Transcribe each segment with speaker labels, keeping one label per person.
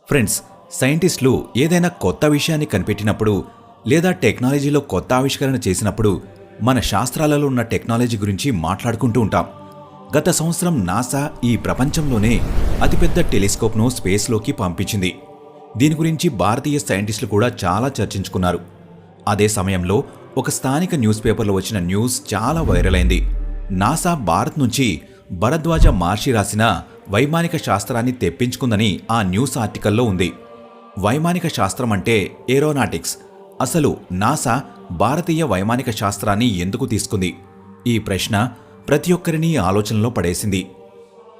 Speaker 1: Friends, సైంటిస్టులు ఏదైనా కొత్త విషయాన్ని కనిపెట్టినప్పుడు లేదా టెక్నాలజీలో కొత్త ఆవిష్కరణ చేసినప్పుడు మన శాస్త్రాలలో ఉన్న టెక్నాలజీ గురించి మాట్లాడుకుంటూ ఉంటాం. గత సంవత్సరం నాసా ఈ ప్రపంచంలోనే అతిపెద్ద టెలిస్కోప్ను స్పేస్లోకి పంపించింది. దీని గురించి భారతీయ సైంటిస్టులు కూడా చాలా చర్చించుకున్నారు. అదే సమయంలో ఒక స్థానిక న్యూస్ పేపర్లో వచ్చిన న్యూస్ చాలా వైరల్ అయింది. నాసా భారత్ నుంచి భరద్వాజ మహర్షి రాసిన వైమానిక శాస్త్రాన్ని తెప్పించుకుందని ఆ న్యూస్ ఆర్టికల్లో ఉంది. వైమానిక శాస్త్రం అంటే ఏరోనాటిక్స్. అసలు నాసా భారతీయ వైమానిక శాస్త్రాన్ని ఎందుకు తీసుకుంది? ఈ ప్రశ్న ప్రతి ఒక్కరిని ఆలోచనలో పడేసింది.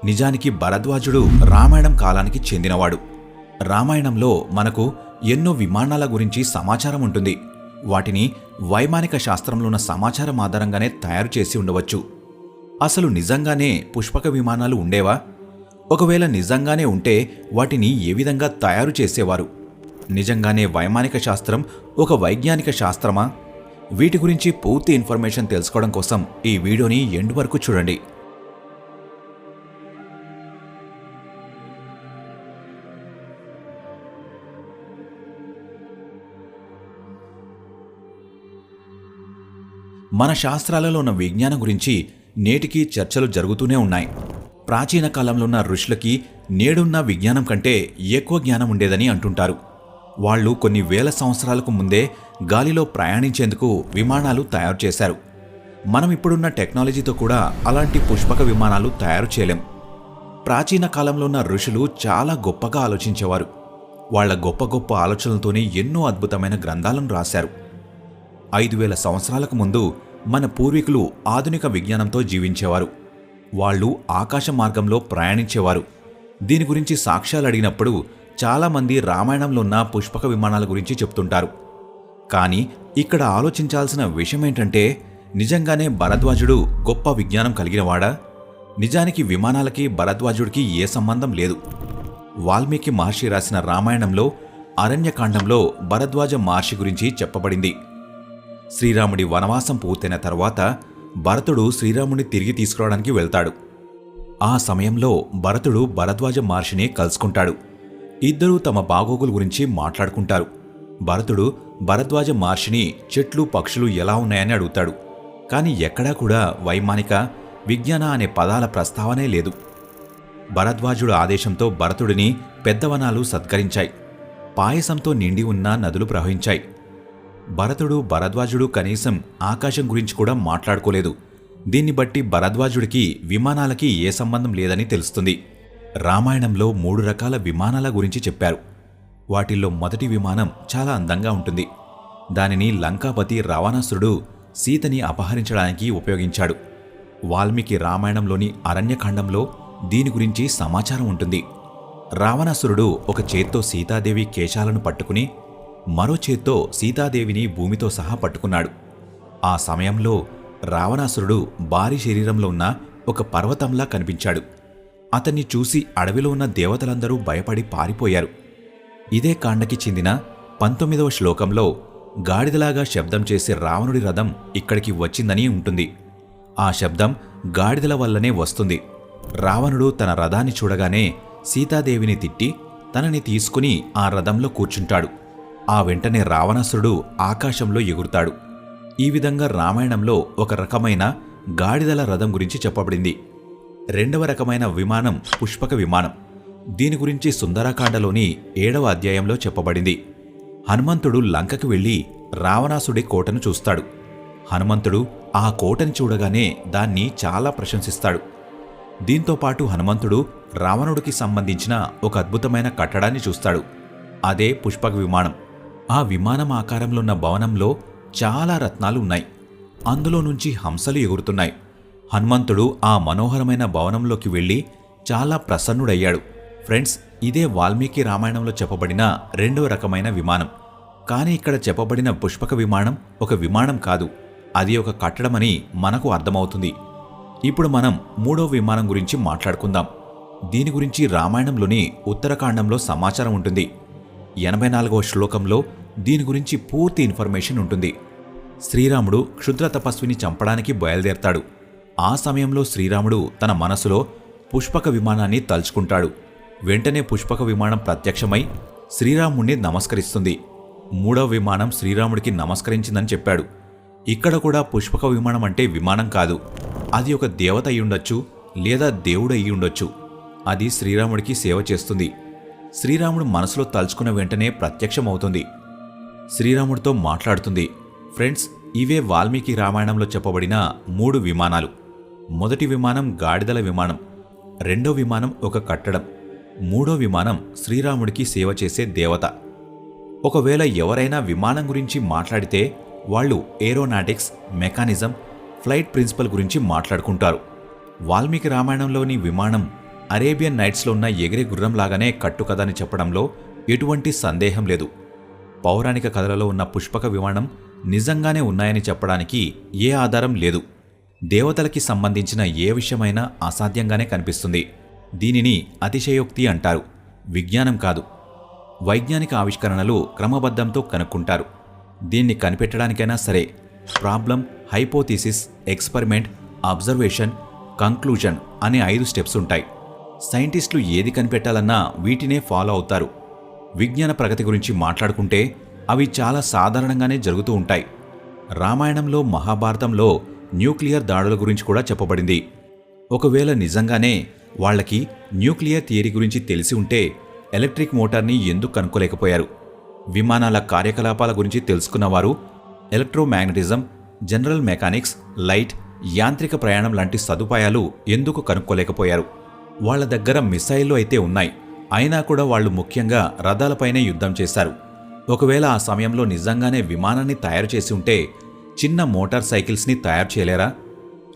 Speaker 1: నిజానికి భరద్వాజుడు రామాయణం కాలానికి చెందినవాడు. రామాయణంలో మనకు ఎన్నో విమానాల గురించి సమాచారం ఉంటుంది. వాటిని వైమానిక శాస్త్రంలో ఉన్న సమాచారం ఆధారంగానే తయారు చేసి ఉండవచ్చు. అసలు నిజంగానే పుష్పక విమానాలు ఉండేవా? ఒకవేళ నిజంగానే ఉంటే వాటిని ఏ విధంగా తయారు చేసేవారు? నిజంగానే వైమానిక శాస్త్రం ఒక వైజ్ఞానిక శాస్త్రమా? వీటి గురించి పూర్తి ఇన్ఫర్మేషన్ తెలుసుకోవడం కోసం ఈ వీడియోని ఎండ్ వరకు చూడండి. మన శాస్త్రాలలో ఉన్న విజ్ఞానం గురించి నేటికీ చర్చలు జరుగుతూనే ఉన్నాయి. ప్రాచీన కాలంలో ఉన్న ఋషులకి నేడున్న విజ్ఞానం కంటే ఎక్కువ జ్ఞానం ఉండేదని అంటుంటారు. వాళ్ళు కొన్ని వేల సంవత్సరాలకు ముందే గాలిలో ప్రయాణించేందుకు విమానాలు తయారు చేశారు. మనం ఇప్పుడున్న టెక్నాలజీతో కూడా అలాంటి పుష్పక విమానాలు తయారు చేయలేం. ప్రాచీన కాలంలో ఉన్న ఋషులు చాలా గొప్పగా ఆలోచించేవారు. వాళ్ల గొప్ప గొప్ప ఆలోచనలతోనే ఎన్నో అద్భుతమైన గ్రంథాలను రాశారు. 5000 సంవత్సరాలకు ముందు మన పూర్వీకులు ఆధునిక విజ్ఞానంతో జీవించేవారు. వాళ్ళు ఆకాశ మార్గంలో ప్రయాణించేవారు. దీని గురించి సాక్ష్యాలు అడిగినప్పుడు చాలామంది రామాయణంలో ఉన్న పుష్పక విమానాల గురించి చెప్తుంటారు. కానీ ఇక్కడ ఆలోచించాల్సిన విషయం ఏంటంటే, నిజంగానే భరద్వాజుడు గొప్ప విజ్ఞానం కలిగినవాడా? నిజానికి విమానాలకి భరద్వాజుడికి ఏ సంబంధం లేదు. వాల్మీకి మహర్షి రాసిన రామాయణంలో అరణ్యకాండంలో భరద్వాజ మహర్షి గురించి చెప్పబడింది. శ్రీరాముడి వనవాసం పూర్తయిన తర్వాత భరతుడు శ్రీరాముడిని తిరిగి తీసుకురావడానికి వెళ్తాడు. ఆ సమయంలో భరతుడు భరద్వాజ మహర్షిని కలుసుకుంటాడు. ఇద్దరూ తమ బాగోగుల గురించి మాట్లాడుకుంటారు. భరతుడు భరద్వాజ మహర్షిని చెట్లు పక్షులు ఎలా ఉన్నాయని అడుగుతాడు. కాని ఎక్కడా కూడా వైమానిక విజ్ఞాన అనే పదాల ప్రస్తావనే లేదు. భరద్వాజుడు ఆదేశంతో భరతుడిని పెద్దవనాలు సత్కరించాయి. పాయసంతో నిండి ఉన్న నదులు ప్రవహించాయి. భరతుడు భరద్వాజుడు కనీసం ఆకాశం గురించి కూడా మాట్లాడుకోలేదు. దీన్ని బట్టి భరద్వాజుడికి విమానాలకి ఏ సంబంధం లేదని తెలుస్తుంది. రామాయణంలో 3 రకాల విమానాల గురించి చెప్పారు. వాటిల్లో మొదటి విమానం చాలా అందంగా ఉంటుంది. దానిని లంకాపతి రావణాసురుడు సీతని అపహరించడానికి ఉపయోగించాడు. వాల్మీకి రామాయణంలోని అరణ్యకాండంలో దీని గురించి సమాచారం ఉంటుంది. రావణాసురుడు ఒక చేత్తో సీతాదేవి కేశాలను పట్టుకుని మరో చేత్తో సీతాదేవిని భూమితో సహా పట్టుకున్నాడు. ఆ సమయంలో రావణాసురుడు భారీ శరీరంలో ఉన్న ఒక పర్వతంలా కనిపించాడు. అతన్ని చూసి అడవిలో ఉన్న దేవతలందరూ భయపడి పారిపోయారు. ఇదే కాండకి చెందిన 19వ శ్లోకంలో గాడిదలాగా శబ్దం చేసే రావణుడి రథం ఇక్కడికి వచ్చిందని ఉంటుంది. ఆ శబ్దం గాడిదల వల్లనే వస్తుంది. రావణుడు తన రథాన్ని చూడగానే సీతాదేవిని తిట్టి తనని తీసుకుని ఆ రథంలో కూర్చుంటాడు. ఆ వెంటనే రావణాసురుడు ఆకాశంలో ఎగురుతాడు. ఈ విధంగా రామాయణంలో ఒక రకమైన గాడిదల రథం గురించి చెప్పబడింది. రెండవ రకమైన విమానం పుష్పక విమానం. దీని గురించి సుందరకాండలోని 7వ అధ్యాయంలో చెప్పబడింది. హనుమంతుడు లంకకు వెళ్లి రావణాసుడి కోటను చూస్తాడు. హనుమంతుడు ఆ కోటని చూడగానే దాన్ని చాలా ప్రశంసిస్తాడు. దీంతోపాటు హనుమంతుడు రావణుడికి సంబంధించిన ఒక అద్భుతమైన కట్టడాన్ని చూస్తాడు. అదే పుష్పక విమానం. ఆ విమానం ఆకారంలో ఉన్న భవనంలో చాలా రత్నాలు ఉన్నాయి. అందులో నుంచి హంసలు ఎగురుతున్నాయి. హనుమంతుడు ఆ మనోహరమైన భవనంలోకి వెళ్లి చాలా ప్రసన్నుడయ్యాడు. ఫ్రెండ్స్, ఇదే వాల్మీకి రామాయణంలో చెప్పబడిన 2వ రకమైన విమానం. కానీ ఇక్కడ చెప్పబడిన పుష్పక విమానం ఒక విమానం కాదు, అది ఒక కట్టడమని మనకు అర్థమవుతుంది. ఇప్పుడు మనం 3వ విమానం గురించి మాట్లాడుకుందాం. దీని గురించి రామాయణంలోని ఉత్తరకాండంలో సమాచారం ఉంటుంది. 84వ శ్లోకంలో దీని గురించి పూర్తి ఇన్ఫర్మేషన్ ఉంటుంది. శ్రీరాముడు క్షుద్ర తపస్విని చంపడానికి బయలుదేరతాడు. ఆ సమయంలో శ్రీరాముడు తన మనసులో పుష్పక విమానాన్ని తలుచుకుంటాడు. వెంటనే పుష్పక విమానం ప్రత్యక్షమై శ్రీరాముణ్ణి నమస్కరిస్తుంది. మూడవ విమానం శ్రీరాముడికి నమస్కరించిందని చెప్పాడు. ఇక్కడ కూడా పుష్పక విమానం అంటే విమానం కాదు, అది ఒక దేవత అయ్యుండొచ్చు లేదా దేవుడు అయ్యుండొచ్చు. అది శ్రీరాముడికి సేవ చేస్తుంది. శ్రీరాముడు మనసులో తలుచుకున్న వెంటనే ప్రత్యక్షమవుతుంది. శ్రీరాముడితో మాట్లాడుతుంది. ఫ్రెండ్స్, ఇవే వాల్మీకి రామాయణంలో చెప్పబడిన 3 విమానాలు. మొదటి విమానం గాడిదల విమానం, రెండో విమానం ఒక కట్టడం, మూడో విమానం శ్రీరాముడికి సేవ చేసే దేవత. ఒకవేళ ఎవరైనా విమానం గురించి మాట్లాడితే వాళ్ళు ఏరోనాటిక్స్, మెకానిజం, ఫ్లైట్ ప్రిన్సిపల్ గురించి మాట్లాడుకుంటారు. వాల్మీకి రామాయణంలోని విమానం అరేబియన్ నైట్స్లో ఉన్న ఎగిరే గుర్రంలాగానే కట్టుకథని చెప్పడంలో ఎటువంటి సందేహం లేదు. పౌరాణిక కథలలో ఉన్న పుష్పక విమానం నిజంగానే ఉన్నాయని చెప్పడానికి ఏ ఆధారం లేదు. దేవతలకి సంబంధించిన ఏ విషయమైనా అసాధ్యంగానే కనిపిస్తుంది. దీనిని అతిశయోక్తి అంటారు, విజ్ఞానం కాదు. వైజ్ఞానిక ఆవిష్కరణలు క్రమబద్ధంతో కనుక్కుంటారు. దీన్ని కనిపెట్టడానికైనా సరే problem, hypothesis, experiment, observation, conclusion అనే 5 స్టెప్స్ ఉంటాయి. సైంటిస్టులు ఏది కనిపెట్టాలన్నా వీటినే ఫాలో అవుతారు. విజ్ఞాన ప్రగతి గురించి మాట్లాడుకుంటే అవి చాలా సాధారణంగానే జరుగుతూ ఉంటాయి. రామాయణంలో, మహాభారతంలో న్యూక్లియర్ దాడుల గురించి కూడా చెప్పబడింది. ఒకవేళ నిజంగానే వాళ్లకి న్యూక్లియర్ థియరీ గురించి తెలిసి ఉంటే ఎలక్ట్రిక్ మోటార్ని ఎందుకు కనుక్కోలేకపోయారు? విమానాల కార్యకలాపాల గురించి తెలుసుకున్నవారు ఎలక్ట్రోమాగ్నెటిజం, జనరల్ మెకానిక్స్, లైట్, యాంత్రిక ప్రయాణం లాంటి సదుపాయాలు ఎందుకు కనుక్కోలేకపోయారు? వాళ్ల దగ్గర మిసైళ్లు అయితే ఉన్నాయి, అయినా కూడా వాళ్ళు ముఖ్యంగా రథాలపైనే యుద్ధం చేశారు. ఒకవేళ ఆ సమయంలో నిజంగానే విమానాన్ని తయారు చేసి ఉంటే చిన్న మోటార్ సైకిల్స్ని తయారు చేయలేరా?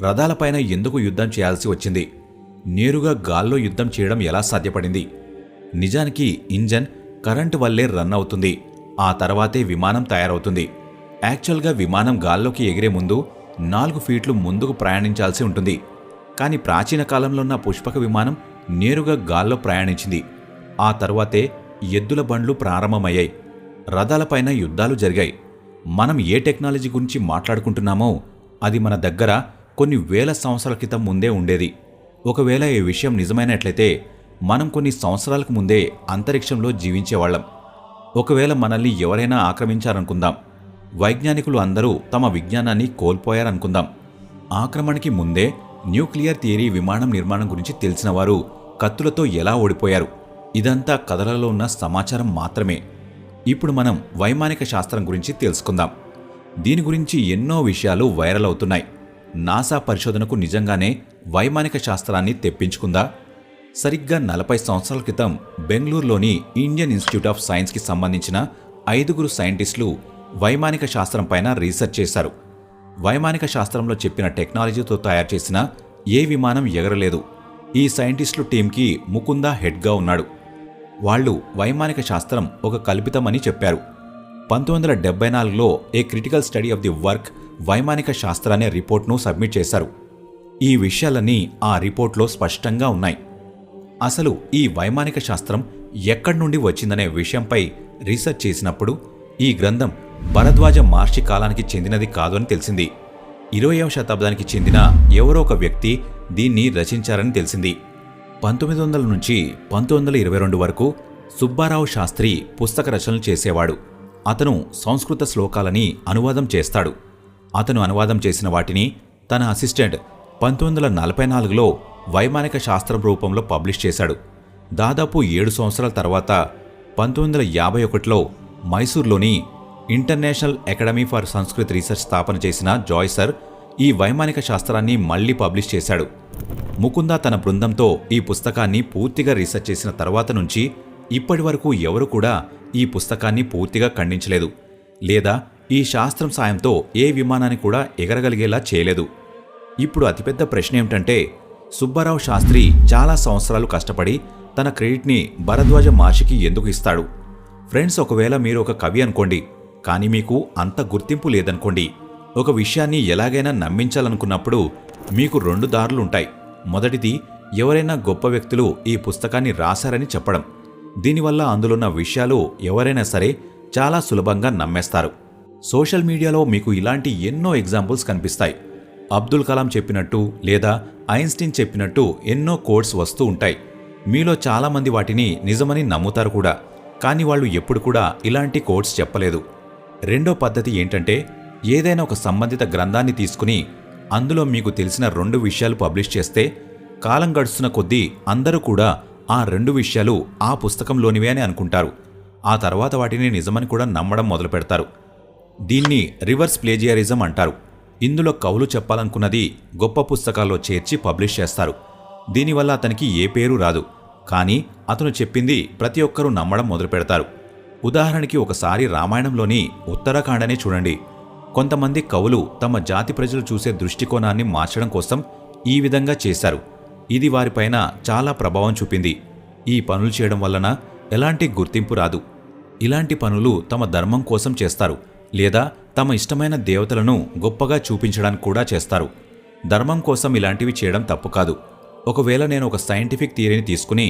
Speaker 1: రథాలపైన ఎందుకు యుద్ధం చేయాల్సి వచ్చింది? నేరుగా గాల్లో యుద్ధం చేయడం ఎలా సాధ్యపడింది? నిజానికి ఇంజన్ కరెంటు వల్లే రన్ అవుతుంది, ఆ తర్వాతే విమానం తయారవుతుంది. యాక్చువల్గా విమానం గాల్లోకి ఎగిరే ముందు 4 ఫీట్లు ముందుకు ప్రయాణించాల్సి ఉంటుంది. కానీ ప్రాచీన కాలంలో ఉన్న పుష్పక విమానం నేరుగా గాల్లో ప్రయాణించింది. ఆ తర్వాతే ఎద్దుల బండ్లు ప్రారంభమయ్యాయి, రథాలపైన యుద్ధాలు జరిగాయి. మనం ఏ టెక్నాలజీ గురించి మాట్లాడుకుంటున్నామో అది మన దగ్గర కొన్ని వేల సంవత్సరాల క్రితం ముందే ఉండేది. ఒకవేళ ఈ విషయం నిజమైనట్లయితే మనం కొన్ని సంవత్సరాలకు ముందే అంతరిక్షంలో జీవించేవాళ్లం. ఒకవేళ మనల్ని ఎవరైనా ఆక్రమించారనుకుందాం. వైజ్ఞానికులు అందరూ తమ విజ్ఞానాన్ని కోల్పోయారనుకుందాం. ఆక్రమణకి ముందే న్యూక్లియర్ థియరీ, విమానం నిర్మాణం గురించి తెలిసినవారు కత్తులతో ఎలా ఓడిపోయారు? ఇదంతా కథలలో ఉన్న సమాచారం మాత్రమే. ఇప్పుడు మనం వైమానిక శాస్త్రం గురించి తెలుసుకుందాం. దీని గురించి ఎన్నో విషయాలు వైరల్ అవుతున్నాయి. నాసా పరిశోధనకు నిజంగానే వైమానిక శాస్త్రాన్ని తెప్పించుకుందా? సరిగ్గా 40 సంవత్సరాల క్రితం బెంగళూరులోని ఇండియన్ ఇన్స్టిట్యూట్ ఆఫ్ సైన్స్కి సంబంధించిన 5 సైంటిస్టులు వైమానిక శాస్త్రం పైన రీసెర్చ్ చేశారు. వైమానిక శాస్త్రంలో చెప్పిన టెక్నాలజీతో తయారు చేసిన ఏ విమానం ఎగరలేదు. ఈ సైంటిస్టులు టీంకి ముకుందా హెడ్గా ఉన్నాడు. వాళ్ళు వైమానిక శాస్త్రం ఒక కల్పితమని చెప్పారు. 1974లో a critical study of the work Vaimanika Shastra అనే రిపోర్ట్ను సబ్మిట్ చేశారు. ఈ విషయాలన్నీ ఆ రిపోర్ట్లో స్పష్టంగా ఉన్నాయి. అసలు ఈ వైమానిక శాస్త్రం ఎక్కడి నుండి వచ్చిందనే విషయంపై రీసెర్చ్ చేసినప్పుడు ఈ గ్రంథం భరద్వాజ మహర్షి కాలానికి చెందినది కాదు అని తెలిసింది. 20వ శతాబ్దానికి చెందిన ఎవరో ఒక వ్యక్తి దీన్ని రచించారని తెలిసింది. 1900 నుంచి 1922 వరకు సుబ్బారావు శాస్త్రి పుస్తక రచనలు చేసేవాడు. అతను సంస్కృత శ్లోకాలని అనువాదం చేస్తాడు. అతను అనువాదం చేసిన వాటిని తన అసిస్టెంట్ 1944లో వైమానిక శాస్త్రం రూపంలో పబ్లిష్ చేశాడు. దాదాపు 7 సంవత్సరాల తర్వాత 1951లో మైసూర్లోని International Academy for Sanskrit Research స్థాపన చేసిన జాయ్సర్ ఈ వైమానిక శాస్త్రాన్ని మళ్లీ పబ్లిష్ చేశాడు. ముకుందా తన బృందంతో ఈ పుస్తకాన్ని పూర్తిగా రీసెర్చ్ చేసిన తర్వాత నుంచి ఇప్పటి వరకు ఎవరు కూడా ఈ పుస్తకాన్ని పూర్తిగా ఖండించలేదు, లేదా ఈ శాస్త్రం సాయంతో ఏ విమానాన్ని కూడా ఎగరగలిగేలా చేయలేదు. ఇప్పుడు అతిపెద్ద ప్రశ్న ఏమిటంటే, సుబ్బారావు శాస్త్రి చాలా సంవత్సరాలు కష్టపడి తన క్రెడిట్ని భరద్వాజ మహర్షికి ఎందుకు ఇస్తాడు? ఫ్రెండ్స్, ఒకవేళ మీరు ఒక కవి అనుకోండి, కానీ మీకు అంత గుర్తింపు లేదనుకోండి. ఒక విషయాన్ని ఎలాగైనా నమ్మించాలనుకున్నప్పుడు మీకు 2 దారులుంటాయి. మొదటిది, ఎవరైనా గొప్ప వ్యక్తులు ఈ పుస్తకాన్ని రాశారని చెప్పడం. దీనివల్ల అందులోన్న విషయాలు ఎవరైనా సరే చాలా సులభంగా నమ్మేస్తారు. సోషల్ మీడియాలో మీకు ఇలాంటి ఎన్నో ఎగ్జాంపుల్స్ కనిపిస్తాయి. అబ్దుల్ కలాం చెప్పినట్టు లేదా ఐన్స్టీన్ చెప్పినట్టు ఎన్నో కోట్స్ వస్తూ ఉంటాయి. మీలో చాలామంది వాటిని నిజమని నమ్ముతారు కూడా. కానీ వాళ్ళు ఎప్పుడు కూడా ఇలాంటి కోట్స్ చెప్పలేదు. రెండో పద్ధతి ఏంటంటే, ఏదైనా ఒక సంబంధిత గ్రంథాన్ని తీసుకుని అందులో మీకు తెలిసిన 2 విషయాలు పబ్లిష్ చేస్తే కాలం గడుస్తున్న కొద్దీ అందరూ కూడా ఆ 2 విషయాలు ఆ పుస్తకంలోనివే అని అనుకుంటారు. ఆ తర్వాత వాటిని నిజమని కూడా నమ్మడం మొదలు పెడతారు. దీన్ని రివర్స్ ప్లేజియరిజం అంటారు. ఇందులో కవులు చెప్పాలనుకున్నది గొప్ప పుస్తకాల్లో చేర్చి పబ్లిష్ చేస్తారు. దీనివల్ల అతనికి ఏ పేరు రాదు, కానీ అతను చెప్పింది ప్రతి ఒక్కరూ నమ్మడం మొదలు పెడతారు. ఉదాహరణకి ఒకసారి రామాయణంలోని ఉత్తరాఖండనే చూడండి. కొంతమంది కవులు తమ జాతి ప్రజలు చూసే దృష్టికోణాన్ని మార్చడం కోసం ఈ విధంగా చేశారు. ఇది వారిపైన చాలా ప్రభావం చూపింది. ఈ పనులు చేయడం వలన ఎలాంటి గుర్తింపు రాదు. ఇలాంటి పనులు తమ ధర్మం కోసం చేస్తారు, లేదా తమ ఇష్టమైన దేవతలను గొప్పగా చూపించడానికి కూడా చేస్తారు. ధర్మం కోసం ఇలాంటివి చేయడం తప్పు కాదు. ఒకవేళ నేను ఒక సైంటిఫిక్ థియరీని తీసుకుని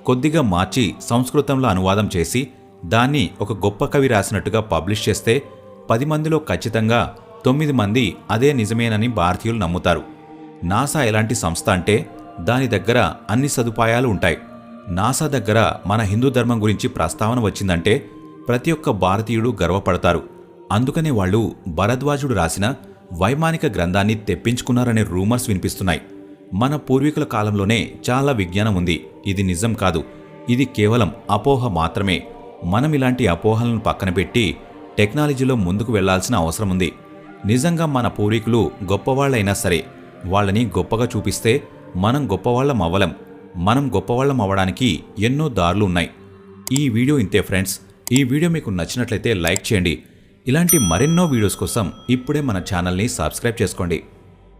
Speaker 1: కొద్దిగా మార్చి సంస్కృతంలో అనువాదం చేసి దాన్ని ఒక గొప్ప కవి రాసినట్టుగా పబ్లిష్ చేస్తే 10 మందిలో ఖచ్చితంగా 9 మంది అదే నిజమేనని భారతీయులు నమ్ముతారు. నాసా ఎలాంటి సంస్థ అంటే దాని దగ్గర అన్ని సదుపాయాలు ఉంటాయి. నాసా దగ్గర మన హిందూ ధర్మం గురించి ప్రస్తావన వచ్చిందంటే ప్రతి ఒక్క భారతీయుడు గర్వపడతారు. అందుకనే వాళ్ళు భరద్వాజుడు రాసిన వైమానిక గ్రంథాన్ని తెప్పించుకున్నారనే రూమర్స్ వినిపిస్తున్నాయి. మన పూర్వీకుల కాలంలోనే చాలా విజ్ఞానం ఉంది. ఇది నిజం కాదు. ఇది కేవలం అపోహ మాత్రమే. మనం ఇలాంటి అపోహలను పక్కన పెట్టి టెక్నాలజీలో ముందుకు వెళ్లాల్సిన అవసరం ఉంది. నిజంగా మన పూర్వీకులు గొప్పవాళ్లైనా సరే వాళ్ళని గొప్పగా చూపిస్తే మనం గొప్పవాళ్లం అవ్వలేం. మనం గొప్పవాళ్లం అవ్వడానికి ఎన్నో దారులు ఉన్నాయి. ఈ వీడియో ఇంతే ఫ్రెండ్స్. ఈ వీడియో మీకు నచ్చినట్లయితే లైక్ చేయండి. ఇలాంటి మరెన్నో వీడియోస్ కోసం ఇప్పుడే మన ఛానల్ని సబ్స్క్రైబ్ చేసుకోండి.